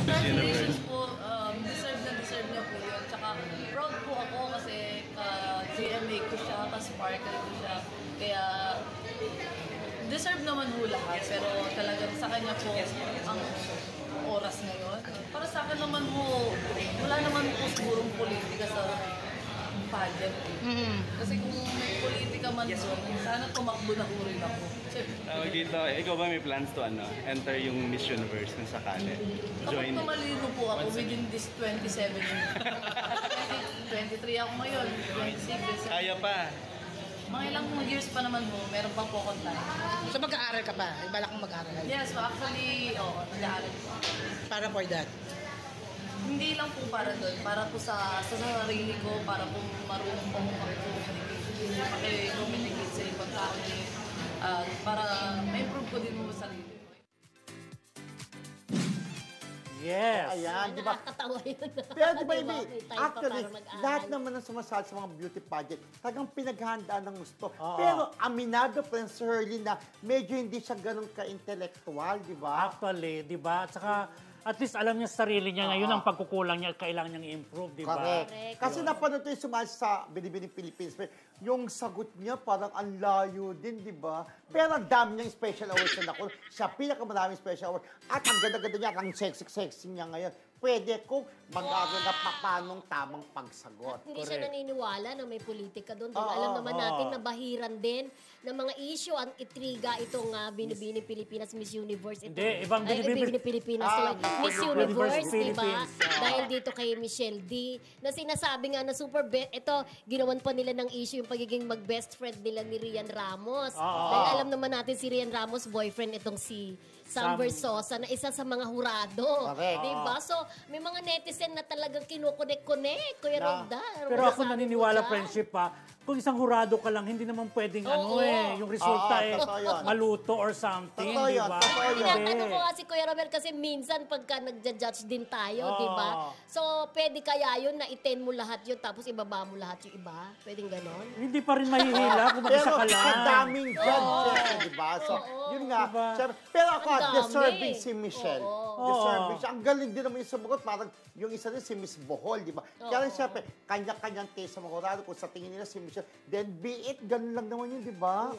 Congratulations po. Deserve niya po yun. Tsaka proud po ako kasi ka-GMA ko siya, ka-sparkle ko siya. Kaya deserve naman ho lahat. Pero talagang sa kanya po ang oras ngayon. Para sa akin naman ho, wala naman po sigurong politika sa pageant. Kasi kung may politika man doon, sana tumakbo na rin ako. Tawag dito, ikaw ba may plans to enter yung Miss Universe kung sakali? Kapag tumalino po ako within this 27 years. 23 ako ngayon, 26. Kaya pa. Mga ilang years pa naman ho, meron pa po akong time. So mag-aaral ka pa? Ibala kang mag-aaral? Yes, so actually, nag-aaral po. Para for that? Hindi lang po para doon, para po sa sarili ko, para po marunong po akong makipag-communicate sa ibang tao. Para ma-improve ko din mo sa sarili ko. Yes. Ayan, di ba? Nakakatawa yun. Pero di ba, Ibi, May time pa actually, para mag-aral. lahat naman ng sumasali sa mga beauty pageant, talagang pinaghahandaan ng gusto. Oo. Pero aminado pa rin si Hurley na medyo hindi siya ganun ka-intellectual, di ba? Actually, di ba? At saka, at least alam niya sa sarili niya ngayon ang pagkukulang niya, kailangan niyang i-improve, di ba? Correct. Kasi napanood ko yung sumali sa Binibining Philippines, yung sagot niya parang ang layo din, di ba? Pero ang dami niyang special awards na nakuha. Siya pinakamaraming special award. At ang ganda-ganda niya, ang sexy-sexy niya ngayon. Pwede kung mag-aaral na paanong tamang pagsagot. Hindi siya naniniwala na may politika doon. Oo, Alam naman natin na bahiran din ng mga issue ang itriga itong Binibining Pilipinas Miss Universe. Hindi, ibang Binibining Pilipinas. Miss Universe, di ba? Dahil dito kay Michelle D. Na sinasabi nga na ito, ginawan pa nila ng issue yung pagiging mag-best friend nila ni Rian Ramos. Dahil alam naman natin si Rian Ramos, boyfriend itong si Sam Versosa na isa sa mga hurado. Diba? So, may mga netizen na talagang kinukonek-konek, Kuya Roldan. Pero ako naniniwala, friendship kung isang hurado ka lang, hindi naman pwedeng yung resulta maluto or something, di ba? Tinatanong ko nga si Kuya Romel kasi minsan pagka nagja-judge din tayo, di ba? So, pwede kaya yun na i-10 mo lahat yun tapos ibaba mo lahat yung iba? Pwedeng ganon? Hindi pa rin mahihila kung mag-isa ka lang. Pero sa daming judges, di ba? So, yun nga. Pero ako, deserving si Michelle. Deserving siya. Ang galing din naman yung sumagot. Parang yung isa din si Miss Bohol, di ba? Kaya rin siyempre, kanya-kanyang taste sa mga kurado. Kung sa tingin nila si Michelle, then be it. Ganun lang naman yun, di ba?